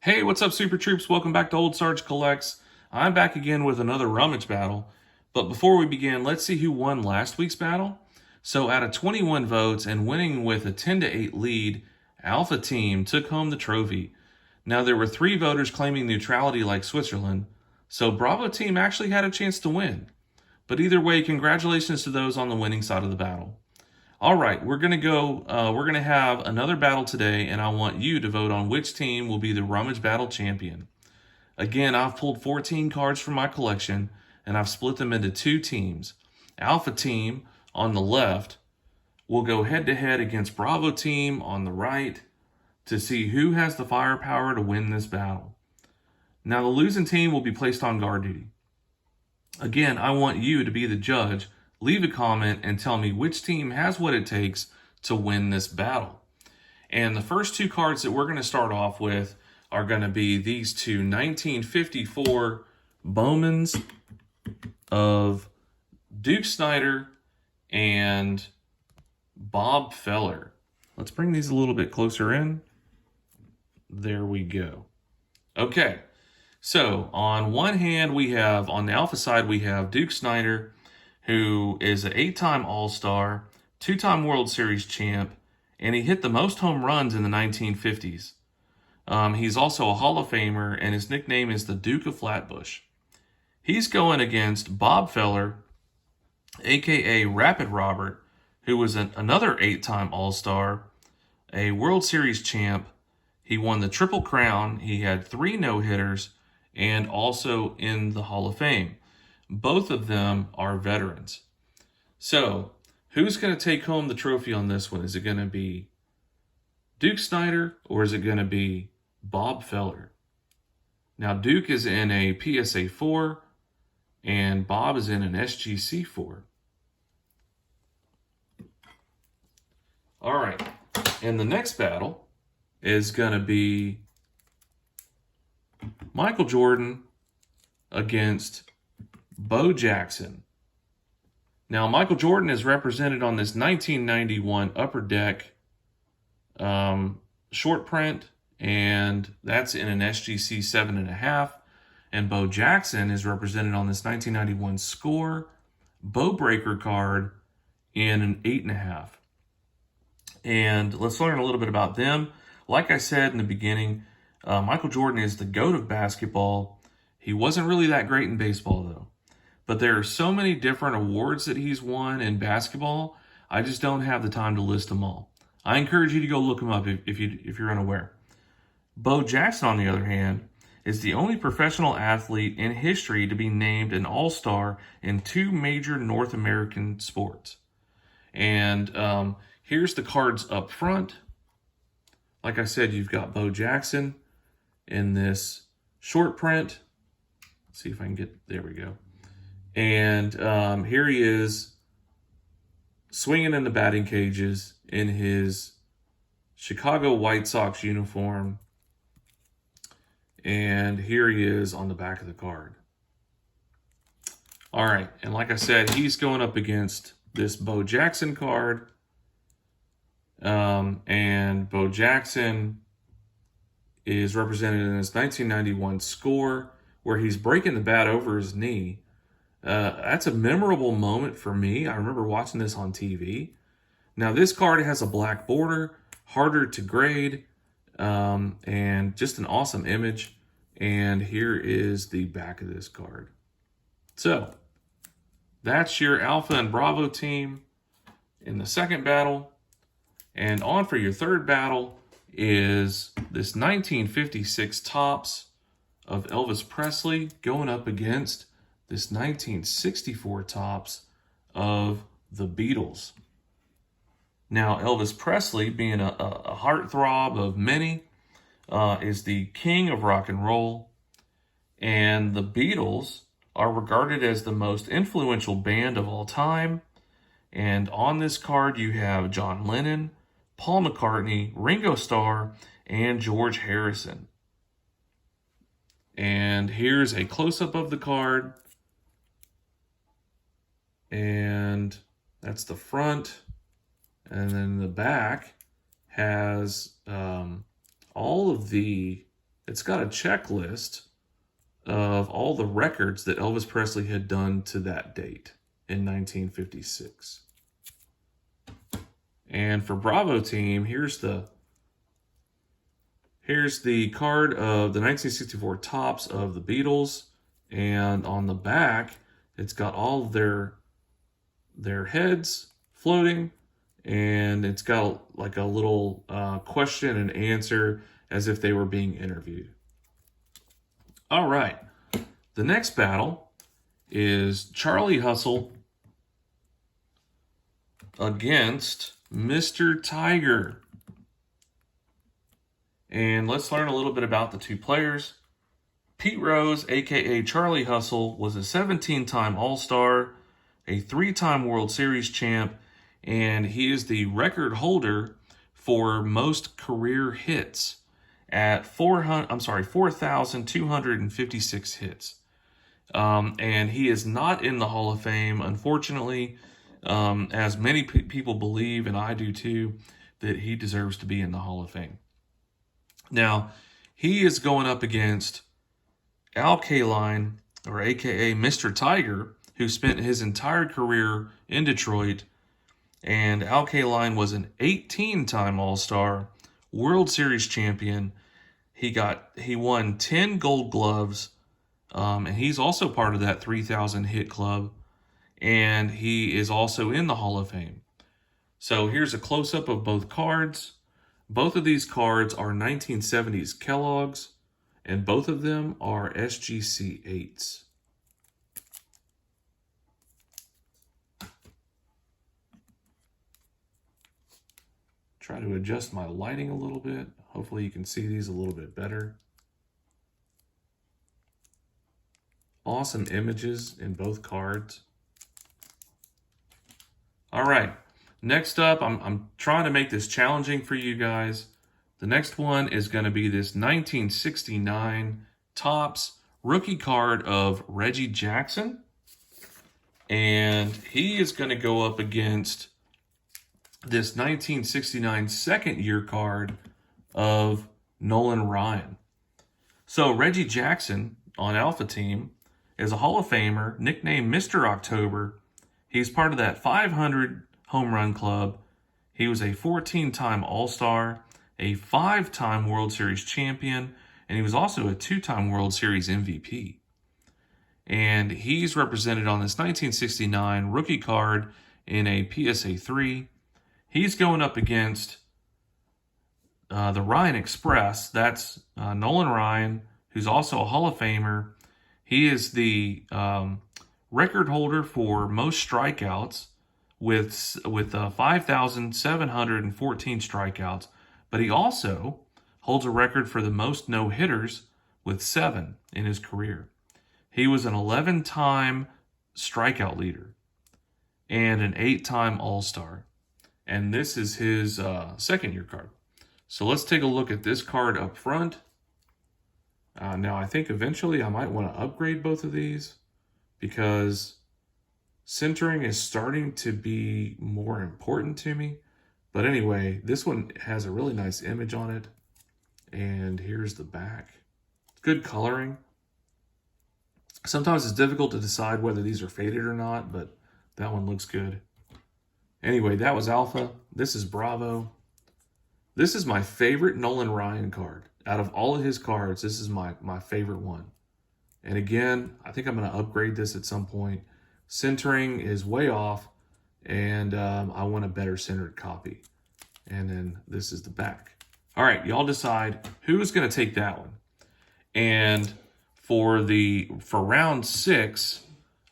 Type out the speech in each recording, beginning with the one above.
Hey, what's up, Super Troops? Welcome back to Ol'SargeCollects. I'm back again with another Rummage Battle. But before we begin, let's see who won last week's battle. So, out of 21 votes and winning with a 10-8 lead, Alpha Team took home the trophy. Now, there were 3 voters claiming neutrality like Switzerland, so Bravo Team actually had a chance to win. But either way, congratulations to those on the winning side of the battle. All right, we're gonna have another battle today, and I want you to vote on which team will be the Rummage Battle champion. Again, I've pulled 14 cards from my collection, and I've split them into 2 teams. Alpha Team on the left will go head to head against Bravo Team on the right to see who has the firepower to win this battle. Now, the losing team will be placed on guard duty. Again, I want you to be the judge. Leave a comment and tell me which team has what it takes to win this battle. And the first 2 cards that we're going to start off with are going to be these 2 1954 Bowmans of Duke Snider and Bob Feller. Let's bring these a little bit closer in. There we go. Okay. So on one hand, on the Alpha side, we have Duke Snider, who is an 8-time All-Star, 2-time World Series champ, and he hit the most home runs in the 1950s. He's also a Hall of Famer, and his nickname is the Duke of Flatbush. He's going against Bob Feller, a.k.a. Rapid Robert, who was another 8-time All-Star, a World Series champ. He won the Triple Crown. He had 3 no-hitters, and also in the Hall of Fame. Both of them are veterans. So, who's going to take home the trophy on this one? Is it going to be Duke Snider or is it going to be Bob Feller? Now, Duke is in a PSA 4 and Bob is in an SGC 4. All right. And the next battle is going to be Michael Jordan against Bo Jackson. Now, Michael Jordan is represented on this 1991 Upper Deck short print, and that's in an SGC 7.5. And Bo Jackson is represented on this 1991 Score Bow Breaker card in an 8.5. And let's learn a little bit about them. Like I said in the beginning, Michael Jordan is the GOAT of basketball. He wasn't really that great in baseball, though. But there are so many different awards that he's won in basketball, I just don't have the time to list them all. I encourage you to go look them up if you're unaware. Bo Jackson, on the other hand, is the only professional athlete in history to be named an All-Star in 2 major North American sports. And here's the cards up front. Like I said, you've got Bo Jackson in this short print. Let's see if I can there we go. And here he is swinging in the batting cages in his Chicago White Sox uniform. And here he is on the back of the card. All right. And like I said, he's going up against this Bo Jackson card. And Bo Jackson is represented in his 1991 Score, where he's breaking the bat over his knee. That's a memorable moment for me. I remember watching this on TV. Now, this card has a black border, harder to grade, and just an awesome image. And here is the back of this card. So, that's your Alpha and Bravo team in the second battle. And on for your third battle is this 1956 Topps of Elvis Presley going up against this 1964 Topps of the Beatles. Now, Elvis Presley, being a heartthrob of many, is the king of rock and roll. And the Beatles are regarded as the most influential band of all time. And on this card, you have John Lennon, Paul McCartney, Ringo Starr, and George Harrison. And here's a close-up of the card. And that's the front. And then the back has all of the it's got a checklist of all the records that Elvis Presley had done to that date in 1956. And for Bravo Team, here's the card of the 1964 tops of the Beatles, and on the back, it's got all of their heads floating, and it's got like a little question and answer as if they were being interviewed. All right, the next battle is Charlie Hustle against Mr. Tiger. And let's learn a little bit about the two players. Pete Rose, aka Charlie Hustle, was a 17-time All-Star, a 3-time World Series champ, and he is the record holder for most career hits at 4,256 hits. And he is not in the Hall of Fame, unfortunately, as many people believe, and I do too, that he deserves to be in the Hall of Fame. Now, he is going up against Al Kaline, or aka Mr. Tiger, who spent his entire career in Detroit. And Al Kaline was an 18-time All-Star, World Series champion. He won 10 Gold Gloves, and he's also part of that 3,000 hit club. And he is also in the Hall of Fame. So here's a close-up of both cards. Both of these cards are 1970s Kellogg's, and both of them are SGC 8s. Try to adjust my lighting a little bit. Hopefully you can see these a little bit better. Awesome images in both cards. All right, next up, I'm trying to make this challenging for you guys. The next one is going to be this 1969 Topps rookie card of Reggie Jackson. And he is going to go up against this 1969 second year card of Nolan Ryan. So Reggie Jackson on Alpha Team is a Hall of Famer, nicknamed Mr. October. He's part of that 500 home run club. He was a 14-time All-Star, a 5-time World Series champion, and he was also a 2-time World Series MVP. And he's represented on this 1969 rookie card in a PSA 3. He's going up against the Ryan Express. That's Nolan Ryan, who's also a Hall of Famer. He is the record holder for most strikeouts with 5,714 strikeouts, but he also holds a record for the most no-hitters with 7 in his career. He was an 11-time strikeout leader and an 8-time All-Star, and this is his second year card. So let's take a look at this card up front. Now, I think eventually I might want to upgrade both of these because centering is starting to be more important to me. But anyway, this one has a really nice image on it. And here's the back. Good coloring. Sometimes it's difficult to decide whether these are faded or not, but that one looks good. Anyway, that was Alpha. This is Bravo. This is my favorite Nolan Ryan card. Out of all of his cards, this is my favorite one. And again, I think I'm going to upgrade this at some point. Centering is way off, and I want a better centered copy. And then this is the back. All right, y'all decide who's going to take that one. And for round 6,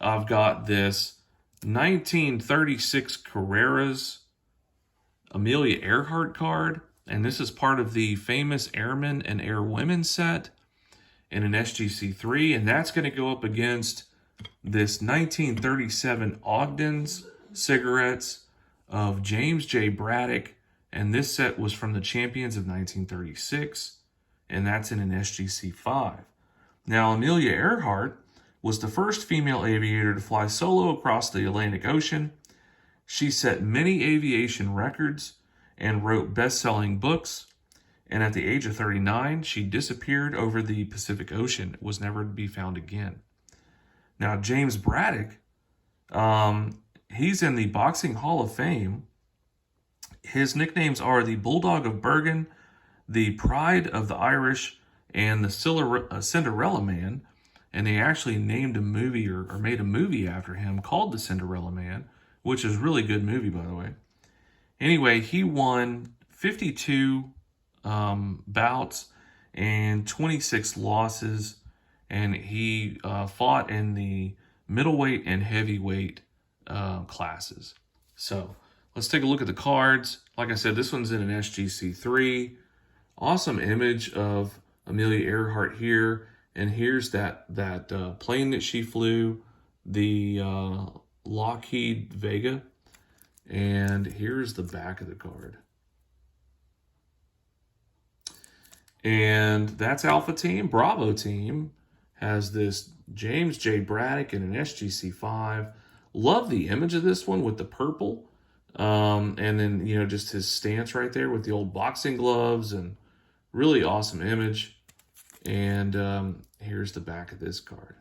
I've got this 1936 Carreras Amelia Earhart card. And this is part of the famous Airmen and Airwomen set in an SGC3. And that's going to go up against this 1937 Ogden's cigarettes of James J. Braddock. And this set was from the Champions of 1936. And that's in an SGC5. Now, Amelia Earhart was the first female aviator to fly solo across the Atlantic Ocean. She set many aviation records and wrote best-selling books. And at the age of 39, she disappeared over the Pacific Ocean, was never to be found again. Now, James Braddock, he's in the Boxing Hall of Fame. His nicknames are the Bulldog of Bergen, the Pride of the Irish, and the Cinderella Man. And they actually named a movie or made a movie after him called The Cinderella Man, which is a really good movie, by the way. Anyway, he won 52 bouts and 26 losses, and he fought in the middleweight and heavyweight classes. So let's take a look at the cards. Like I said, this one's in an SGC3. Awesome image of Amelia Earhart here, and here's that plane that she flew, the Lockheed Vega, and here's the back of the card. And that's Alpha Team. Bravo Team has this James J. Braddock in an SGC5. Love the image of this one with the purple. And then, you know, just his stance right there with the old boxing gloves, and really awesome image. And here's the back of this card.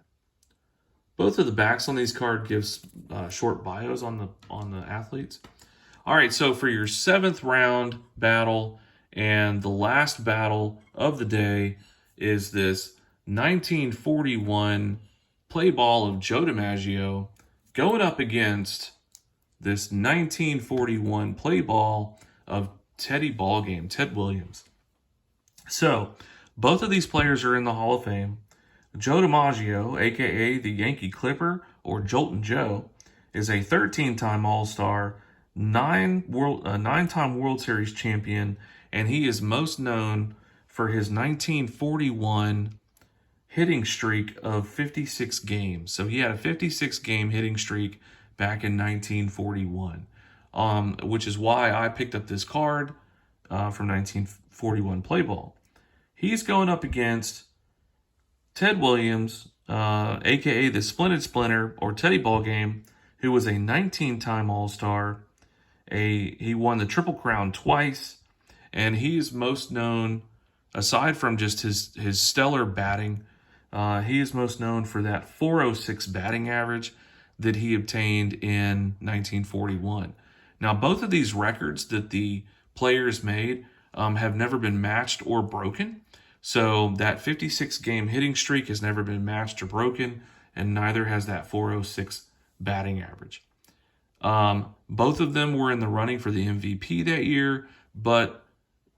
Both of the backs on these cards gives short bios on the athletes. All right, so for your 7th round battle and the last battle of the day is this 1941 play ball of Joe DiMaggio going up against this 1941 play ball of Ted Williams. So both of these players are in the Hall of Fame. Joe DiMaggio, aka the Yankee Clipper or Joltin' Joe, is a 13-time All-Star, 9-time World Series champion, and he is most known for his 1941 hitting streak of 56 games. So he had a 56-game hitting streak back in 1941, which is why I picked up this card from 1941 play ball. He's going up against Ted Williams, aka the Splendid Splinter or Teddy Ballgame, who was a 19-time All-Star. He won the Triple Crown twice, and he is most known, aside from just his stellar batting, he is most known for that 406 batting average that he obtained in 1941. Now, both of these records that the players made have never been matched or broken. So that 56-game hitting streak has never been matched or broken, and neither has that 406 batting average. Both of them were in the running for the MVP that year, but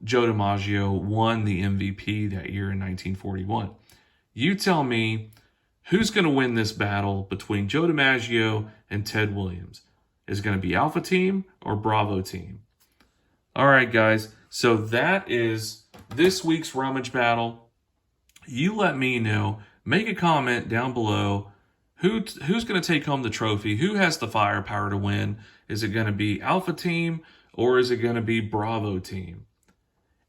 Joe DiMaggio won the MVP that year in 1941. You tell me, who's going to win this battle between Joe DiMaggio and Ted Williams? Is it going to be Alpha Team or Bravo Team? All right, guys. So that is this week's Rummage Battle. You let me know. Make a comment down below. Who's going to take home the trophy? Who has the firepower to win? Is it going to be Alpha Team or is it going to be Bravo Team?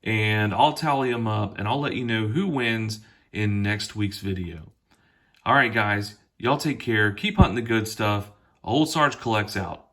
And I'll tally them up and I'll let you know who wins in next week's video. All right, guys. Y'all take care. Keep hunting the good stuff. Ol'SargeCollects out.